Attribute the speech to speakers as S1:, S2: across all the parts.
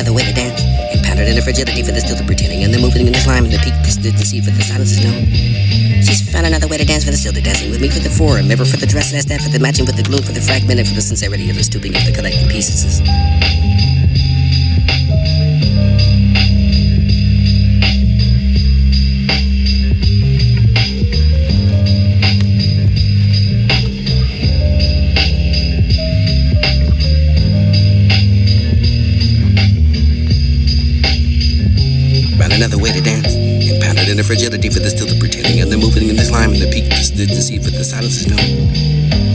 S1: another way to dance. Impounded in the fragility for the still the pretending, and the moving in the slime and the peak to deceive for the silence is known. She's found another way to dance for the still the dancing with me for the four, a mirror for the dress, and that's that for the matching with the gloom for the fragmented for the sincerity of the stooping of the collecting pieces. Another way to dance, impounded in the fragility for the still the pretending, and the moving in the slime and the peak to deceive for the silence is known.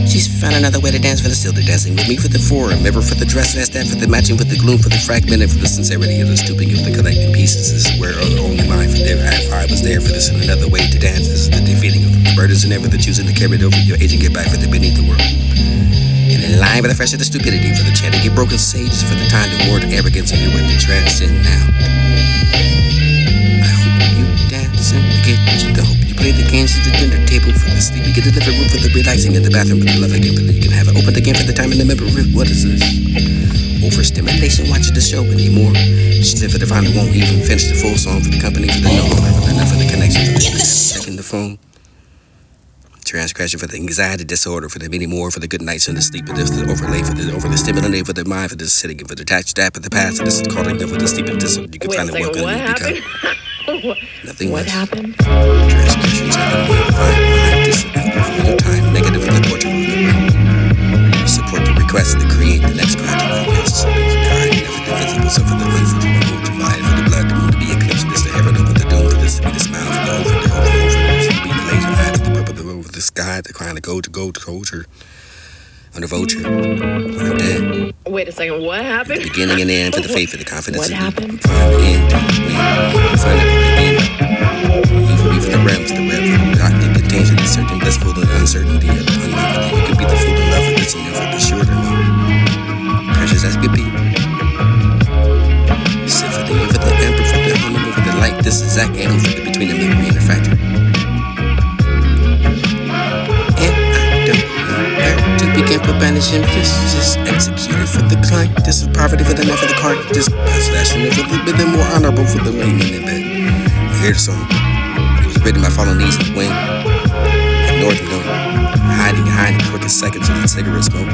S1: She's found another way to dance for the still the dancing with me for the four, a mirror for the dress, and that's that for the matching with the gloom for the fragmented for the sincerity of the stooping of the collecting pieces. This is where only mine for there I was there for this and another way to dance. This is the defeating of the burdens and ever the choosing to carry it over your age and get back for the beneath the world. And in line for the fresh of the stupidity for the chanting get broken sages for the time to war the arrogance and your way to transcend now. In the kitchen, the hope you play the games at the dinner table for the sleep you get delivered with for the relaxing in the bathroom for the love again, but you can have it opened again for the time in the memory. What is this? Overstimulation, watching the show anymore. She's in for the final, won't even finish the full song for the company for the no, for enough for the connection for the checking the phone. Transgression for the anxiety disorder for the many more for the good nights and the sleep for the overlay for the over the stimulating for the mind for the sitting for the attached app of the past. This is calling for the sleep and disorder. You can find it what happened. Nothing
S2: what
S1: less.
S2: Happened?
S1: Transgressions have been made by mind, discipline for your time, negative for the portrait of the way. Support the request to create the next project for your society, kind, never the visible, so for the unforgivable, divide for the blood, the moon to be eclipsed, this the heaven over the dome, for this to be the smile, for the over, this to be the laser eye, for the purple, the over the sky, the crown, the gold culture. On the vulture, when I'm dead.
S2: Wait a second, what happened?
S1: The beginning and the end for the faith, for the confidence.
S2: What happened?
S1: Find the end, find everything in. Even for the realm, for the realm, for the dark, it contains the certain blissful and uncertainty of the unknown. You could be the fool of love, for this and for the sure to know. Precious as could be. Sit for the year, for the emperor, for the honor, for the light, this exact angle for the between the memory and the fracture. Begin for banishing, this is executed for the client. This is poverty for the net for the card. This slash for the more honorable for the laying in bed. I hear the song. It was written by falling knees in the wind. Ignored them though. Hiding behind the crooked seconds of the cigarette smoke.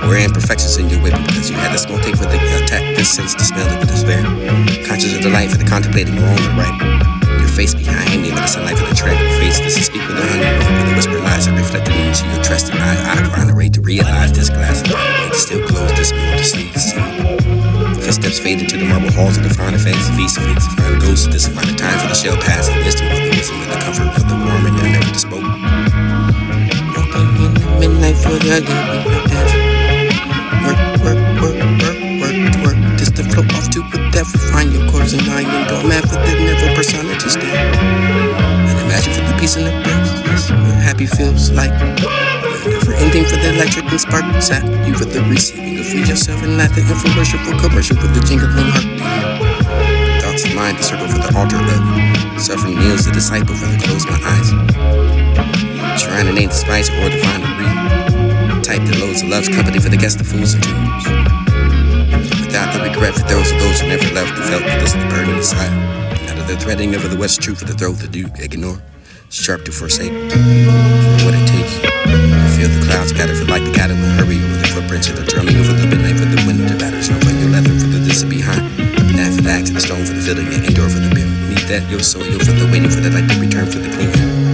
S1: Or imperfections in your whip because you had the smoke take for the attack. This sense to smell it with despair. Conscious of the light for the contemplating wrong and right. Your face behind me with the sunlight for the tranquil face. This is speak with the hunger for the whispered lies that reflected into your trusting eyes. I find a way to realize this glass of light still closed, this more to sleep. Footsteps fade into the marble halls of the finer face. Feast, find a ghost. This find a time for the shell pass and wisdom for the wisdom and the comfort for the warm and you never spoke. Walking in the midnight for the day we were dancing. Work. This the flow off to with that refine your chords and I and doormat for the never persona to stand. And imagine for the peace in the place. What happy feels like. Never ending for the electric and spark sap. You for the receiving of free yourself and laughter and for worship for commercial for the jingling heart. Thoughts of mind, the circle for the altar of suffering kneels the disciple for the close my eyes. Trying to name the spice or to find a read. Type the loads of love's company for the guests, the fools and tools. Without the regret for those who never left who felt this the burning inside. Out of the threading over the what's true for the throat to do ignore. Sharp to forsake for what it takes. To feel the clouds gather for like the cattle and hurry over the footprints of the drumming over the midnight for the wind to batter snow for your leather for the this behind. That for the axe and the stone for the filling and endure for the bill. Need that your soul for the waiting for the light to return for the clinging.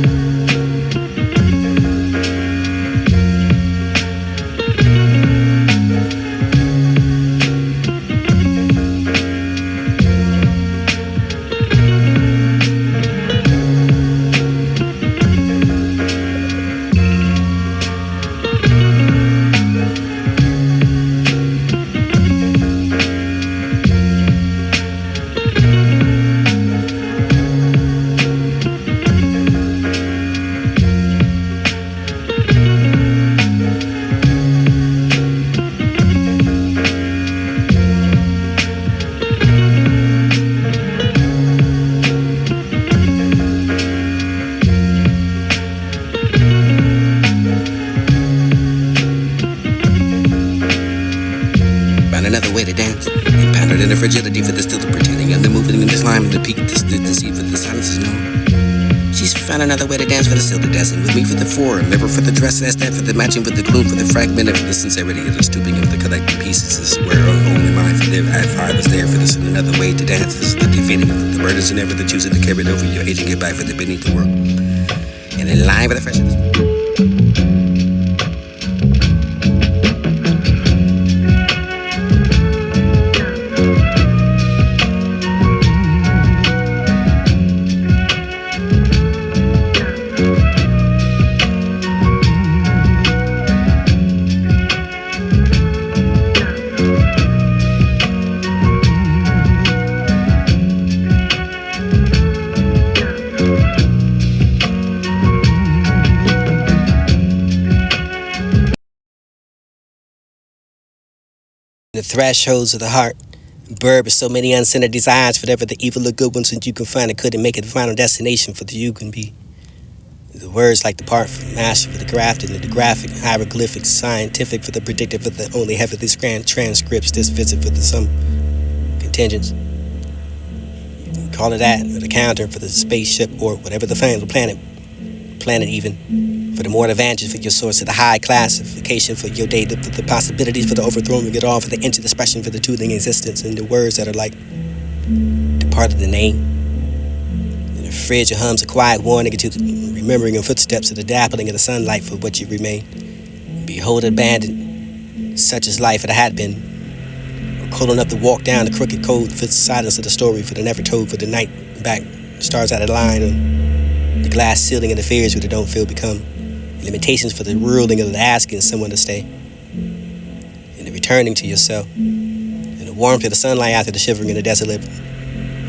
S1: Another way to dance. Patterned in the fragility for the still the pretending, and the moving in the slime and the peak, the deceit for the silence is known. She's found another way to dance for the still the dancing with me for the four, a mirror for the dress, that's that for the matching with the gloom, for the fragment of the sincerity of the stooping of the collecting pieces. This is where only mine for there. If I was there for this and another way to dance, this is the defeating of the burdens and never the choosing to carry it over your aging goodbye for the beneath the world. And in line with the freshness. The thresholds of the heart, bird with so many uncentered desires, whatever the evil or good ones that you can find, it couldn't make it the final destination for the you can be. The words like the part from master for the grafted and the graphic, hieroglyphic, scientific for the predictive for the only heavily scanned transcripts, this visit for the some contingents. Call it that, or the counter for the spaceship, or whatever the final planet even. For the more advantage for your source of the high classification for your data, for the possibilities for the overthrowing of it all, for the into expression for the tooling existence, and the words that are like the part of the name. And the fridge or hums a quiet warning to the remembering of footsteps of the dappling of the sunlight for what you remain. Behold abandoned, such as life it had been. Or cold enough to walk down the crooked code for the silence of the story, for the never told, for the night back, stars out of line on the glass ceiling and the fears where they don't feel become. Limitations for the ruling of the asking someone to stay. And the returning to yourself. And the warmth of the sunlight after the shivering in the desolate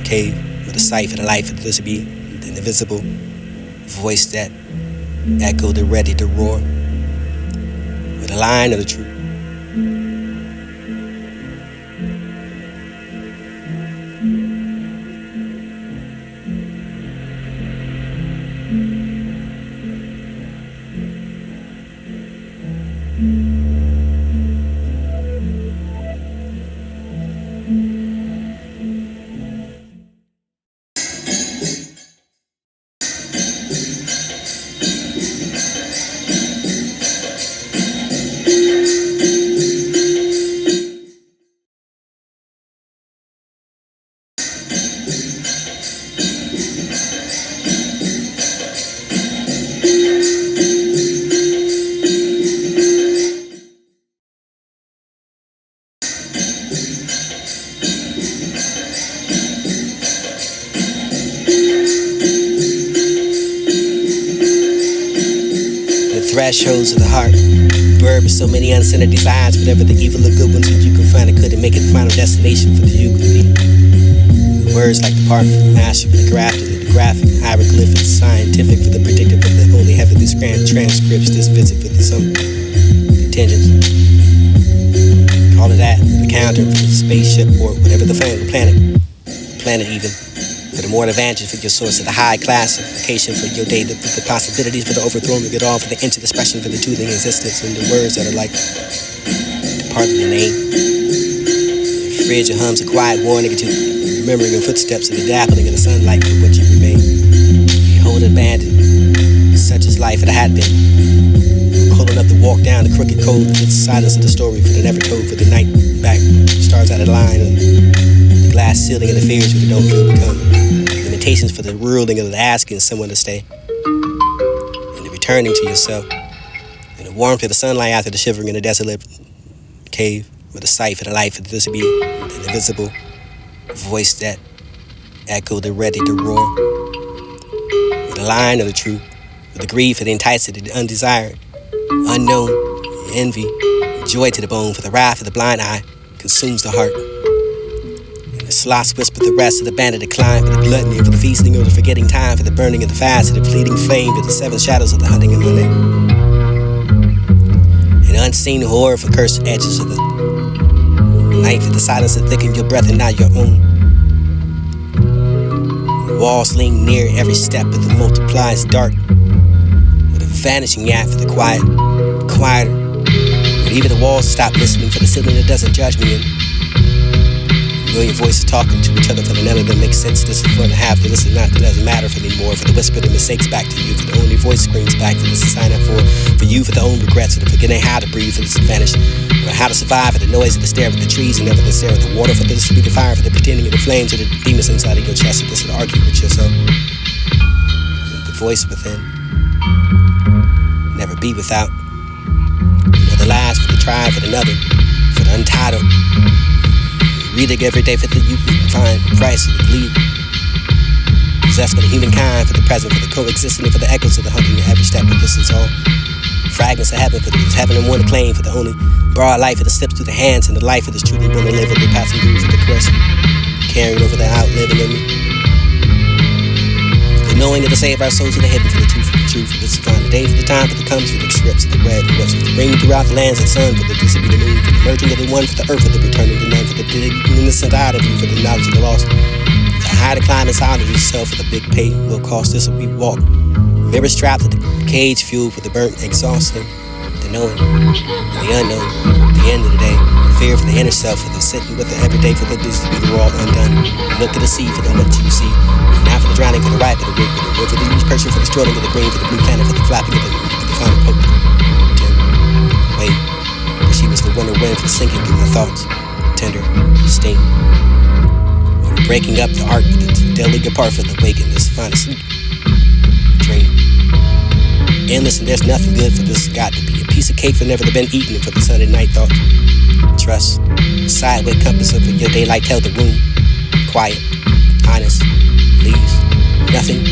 S1: cave. With the sight for the life of this be the invisible voice that echoed the ready to roar. With the line of the truth. Thresholds of the heart, bird with so many uncentered desires, whatever the evil or good ones that you can find, it couldn't make it the final destination for the you can be. The words like the part from master for the grafted and the graphic, hieroglyphic, scientific for the predictive for the only heavily scanned transcripts, this visit for the some contingents. Call it that, or the counter for the spaceship, or whatever the final planet even. For the more advantage for your source of the high classification for your data, for the possibilities for the overthrowing of it all, for the into expression for the tooling existence, and the words that are like the part of the name. The fridge or hums a quiet warning to remembering of footsteps and the dappling of the sunlight for what you remain. Behold abandoned, such as life it had been. Cold enough to walk down the crooked code for the silence of the story, for the never told, for the night back, stars out of line on the glass ceiling and the fears where they don't feel become. Limitations for the ruling of the asking someone to stay. And the returning to yourself. And the warmth of the sunlight after the shivering in the desolate cave. With the sight for the life of this be the invisible voice that echoed the ready to roar. With the line of the truth. With the greed for the enticed, the undesired. Unknown, envy, joy to the bone, for the wrath of the blind eye consumes the heart. And the sloths whisper the rest of the bandit decline, for the gluttony, for the feasting, or the forgetting time, for the burning of the fast, for the fleeting flame, for the seven shadows of the hunting in the night. An unseen horror for cursed edges of the night, for the silence that thickened your breath and not your own. The walls lean near every step, but the multiplies dark. Vanishing yet for the quieter. But even the walls stop listening for the ceiling that doesn't judge me. Million voices talking to each other for the none of them makes sense. This is for the half, but this is not, that doesn't matter for anymore. For the whisper the mistakes back to you, for the only voice screams back, for this to sign up for you, for the own regrets, for the forgetting how to breathe, for this to vanish, for how to survive, for the noise of the stare of the trees and never the stare of the water, for this to be the fire, for the pretending of the flames, of the demons inside of your chest, for this to argue with yourself. The voice within, never be without. For the last, for the tribe, for the another, for the untitled. Reading every day for the you can find Christ for the lead. Possessed by the humankind, for the present, for the coexisting, for the echoes of the hunting in every step of this is all. Fragments of heaven, for this heaven and one to claim, for the only broad life that slips through the hands, and the life that is truly one to live, for the passing through for the caress, carrying over the outliving in me. The knowing of to save our souls, for the hidden, for the truth, for this to find the day, for the time, for the comes, for the strips of the red, and what's for the ring throughout the lands of the sun, for the disappear the moon, for the merging of the one, for the earth, for the returning to none, for the innocent out of you, for the knowledge of the lost. The high to climb inside of yourself, for the big pay will cost this, or we walk. Mirrors trapped at the cage, fuel for the burnt, exhausting. The knowing, and the unknown, the end of the day. The fear for the inner self, for the sitting with the everyday, for the this to be the world undone. Look at the sea for the what you see. Now for the drowning, for the ripe, for the root, for the each person, for the strolling of the green, for the blue planet, for the flapping of the final poke. Wait, but she was the one to win for the sinking through my thoughts. Tender, sting. Or the breaking up the arc, but the deadly apart for the waking, this find a sleep. Dream. Endless, and there's nothing good for this got to be. A piece of cake for never been eaten, for the Sunday night thought. Trust. Sideway compass over your daylight, tell the room. Quiet. Honest. Leaves. Nothing.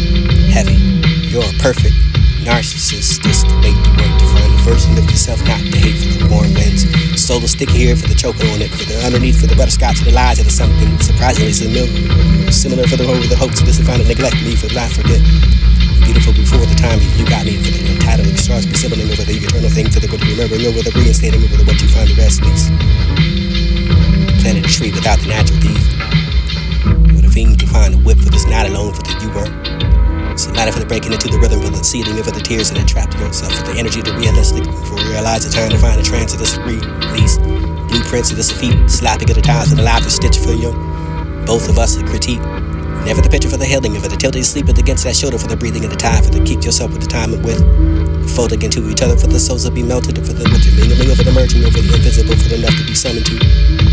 S1: Heavy. You're a perfect narcissist. Just to wait to work to find the version of yourself, not to hate for the warm winds. Soul stick here for the choking on it, for the underneath, for the butterscotch, for the lies, or the something surprisingly similar for the whole of the hopes of this to find it neglect me for the not forget. Beautiful before the time you got me, for the entitled stars be sibling over the eternal thing, for the good remembering over the reinstating over the what you find the rest least. Planted a tree without the natural deed. With a fiend to find a whip for this not alone, for the you were. It's a matter for the breaking into the rhythm, for the seeding over the tears and entrapped yourself, for the energy to realistic, for realize the time to find a trance of this release. Blueprints of this defeat, slapping at the times and the laughter stitch for you. Both of us a critique. Never the picture for the healing of it, until they sleep it against that shoulder, for the breathing and the time, for the keep yourself with the time and with. Folding into each other, for the souls to be melted, for the mingling over the merging over the invisible, for the enough to be summoned to.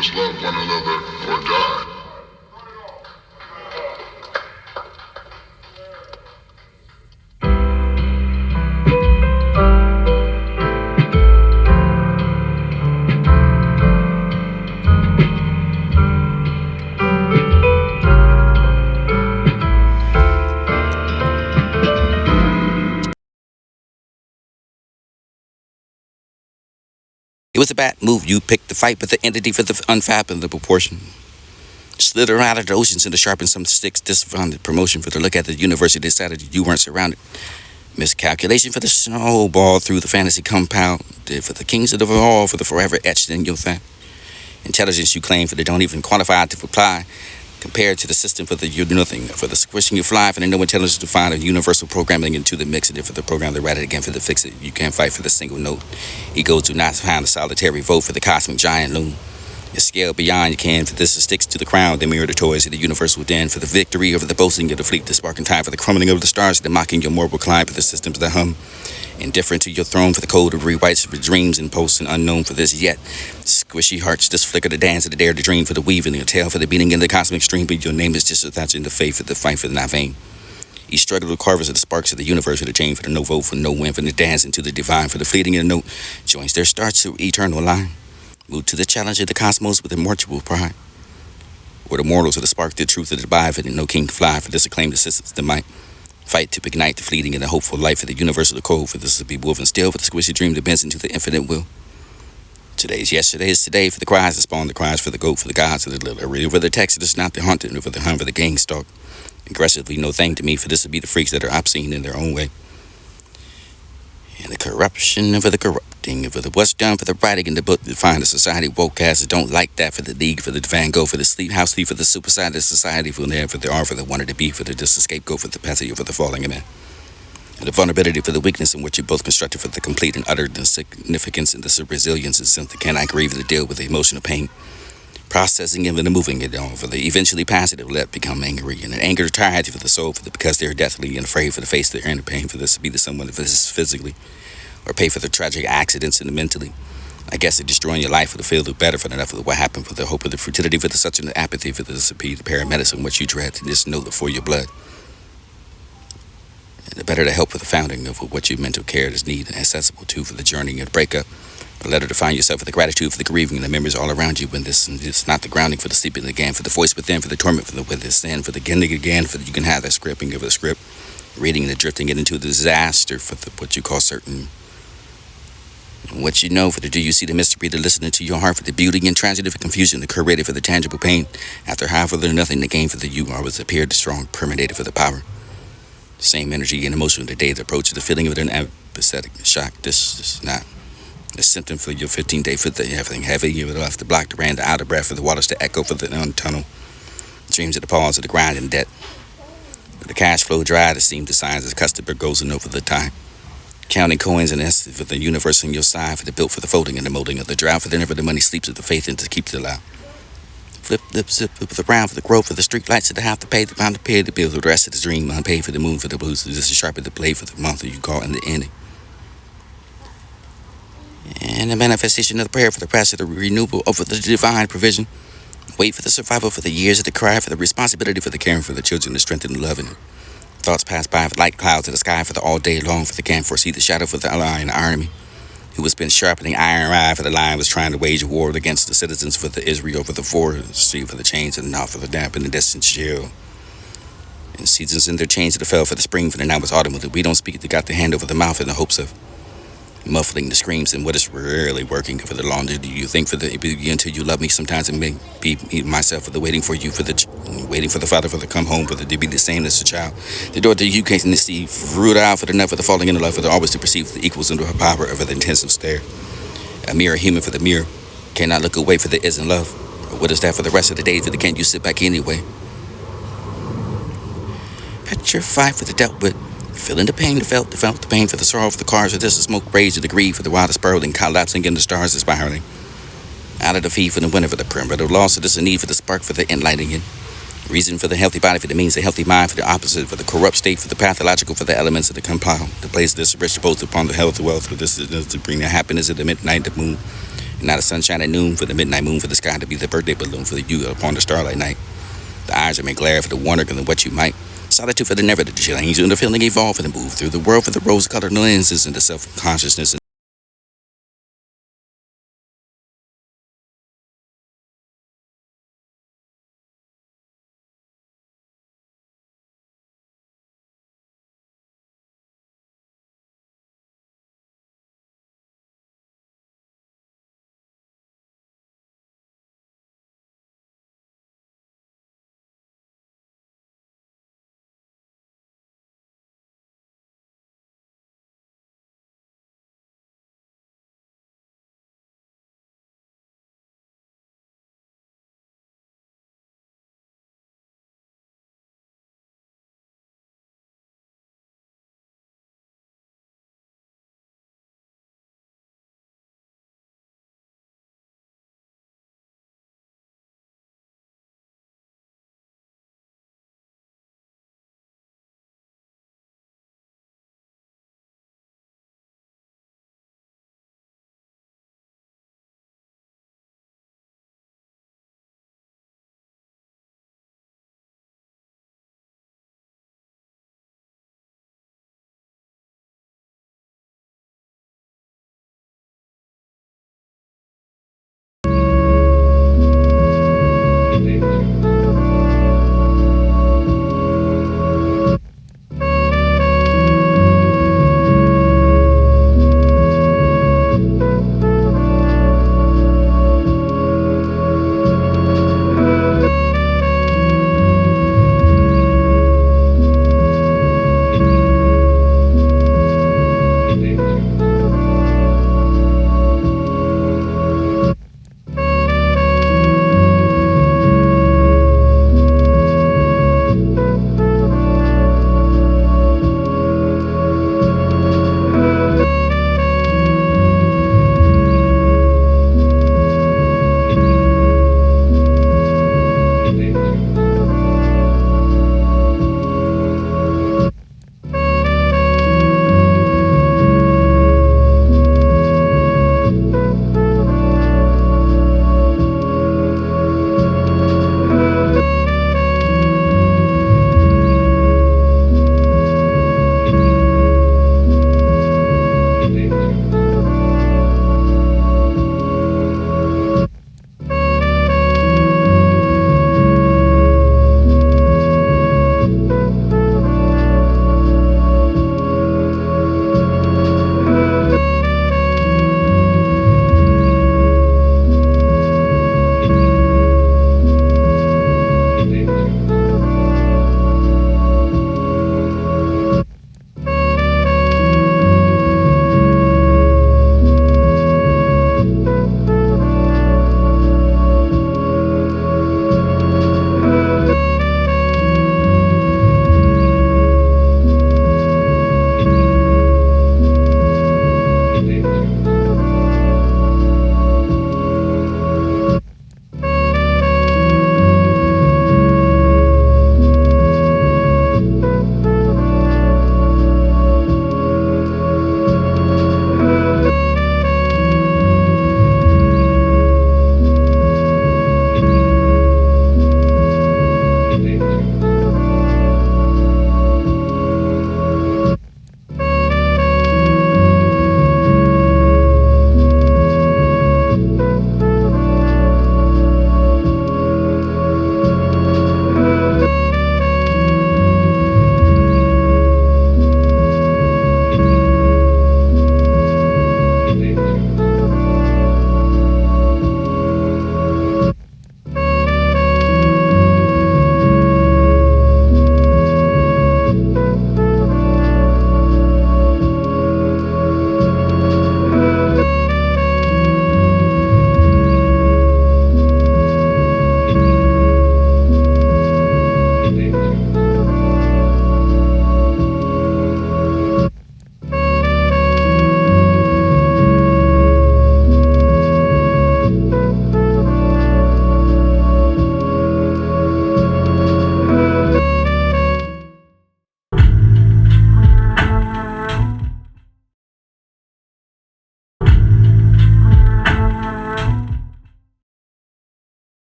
S2: must love one another or die.
S3: It was a bad move. You picked the fight with the entity for the unfathomable portion. Slither out of the oceans and to sharpen some sticks, disfounded promotion for the look at the university decided you weren't surrounded. Miscalculation for the snowball through the fantasy compound, for the kings of the all, for the forever etched in your thing. Intelligence you claim for the don't even qualify to reply, compared to the system for the you're nothing, for the squishing you fly, for the no intelligence to find a universal programming into the mix it, for the program to write it again, for the fix it. You can't fight for the single note. Ego do not find a solitary vote for the cosmic giant loom. You scale beyond you can, for this sticks to the crown, the mirror the toys of the universal den, for the victory over the boasting of the fleet, the sparking time, for the crumbling of the stars, the mocking your mortal climb, for the systems that hum. Indifferent to your throne, for the code of rewrites, for dreams and posts and unknown for this yet. Squishy hearts just flicker the dance of the dare to dream, for the weaving your tail, for the beating in the cosmic stream, but your name is just a thatcher in the faith, for the fight for the not vain. Each struggle to carvers of the sparks of the universe, for the chain, for the no vote, for no win, for the dance into the divine, for the fleeting of the note, joins their starts to eternal line. Move to the challenge of the cosmos with immortal pride. Or the mortals of the spark, the truth of the divine, for the no king to fly, for this acclaimed assistance the might. Fight to ignite the fleeting and the hopeful life for the universal the code, for this to be woven still, for the squishy dream that bends into the infinite will. Today's yesterday is today, for the cries that spawn the cries for the goat, for the gods of the little, for the Texas, not the haunted, for the hun, for the gang stalk. Aggressively, no thing to me, for this to be the freaks that are obscene in their own way. And the corruption for the corrupting, for the what's done for the writing in the book to find the society wokecasters don't like that, for the league, for the Van Gogh, for the sleep house sleep, for the super side of the society, for there, for the R, for the wanted to be, for the just scapegoat, for the pathy, for the falling man. And the vulnerability for the weakness in which you both constructed for the complete and utter the significance and the resilience and something cannot grieve to deal with the emotional pain. Processing and then moving it on for the eventually passive let become angry and an anger tired for the soul for the because they're deathly and afraid for the face their inner pain for this to be the someone that is physically or pay for the tragic accidents and the mentally. I guess it destroying your life for the feel the better for the enough of what happened for the hope of the futility for the such an apathy for the disappear the paramedicine what you dread to just know for your blood. And the better the help for the founding of what your mental care is needed and accessible to for the journey and breakup. A letter to find yourself for the gratitude for the grieving and the memories all around you when this is not the grounding for the sleeping again, for the voice within, for the torment for the with the sin, for the getting again, for the, you can have that scripting of the script, reading and the drifting it into a disaster for the, what you call certain. And what you know for the do you see the mystery, the listening to your heart for the beauty and tragedy for confusion, the created for the tangible pain. After half of the nothing, the gain for the you always appeared the strong, permeated for the power. The same energy and emotion of the day, the approach of the feeling of an apathetic shock. This is not a symptom for your 15-day for the everything heavy. You left the block, the rain, the outer breath for the waters to echo for the tunnel. Dreams of the pause of the grind and debt. The cash flow dry to seem the signs as customer goes in over the time. Counting coins and S for the universe on your side for the built for the folding and the molding of the drought for the never the money sleeps with the faith and to keep it alive. Flip, lip, zip, with the round for the growth for the street lights that have to pay the pound to pay the bill for the rest of the dream unpaid for the moon for the blues. This is sharper the blade for the month that you call in the ending. And the manifestation of the prayer for the rest of the renewal of the divine provision. Wait for the survival for the years of the cry for the responsibility for the caring for the children, the strength and the loving. Thoughts pass by for light clouds of the sky for the all day long for the can't foresee the shadow for the lion army. Who has been sharpening iron eye for the lion was trying to wage a war against the citizens for the Israel for the forest, sea for the chains and the knot for the damp and the distant chill. And seasons in their chains to the fell for the spring for the now was autumn with it. We don't speak, they got the hand over the mouth in the hopes of muffling the screams and what is really working for the longer do you think for the until you love me sometimes and make be myself for the waiting for you for the waiting for the father for the come home for the to be the same as a child the door that you can't see root out for the enough for the falling in love for the always to perceive the equals into her power over the intensive stare a mirror human for the mirror cannot look away for the isn't love or what is that for the rest of the day for the can't you sit back anyway petrified for the dealt with. Feeling the pain, felt the pain for the sorrow for the cars, for this the smoke rage of the greed for the wildest spiraling, collapsing in the stars is spiraling. Out of the feed for the winter for the perimeter, loss of this a need for the spark for the enlightening. Reason for the healthy body for the means, the healthy mind for the opposite, for the corrupt state, for the pathological, for the elements of the compile. The place this rich supposed upon the health, the wealth, for this is to bring the happiness of the midnight, the moon. And not a sunshine at noon, for the midnight moon, for the sky to be the birthday balloon, for the you upon the starlight night. The eyes are made glare for the wonder and what you might. Solitude for the never, the change and the feeling evolve for the move through the world for the rose-colored lenses and the self-consciousness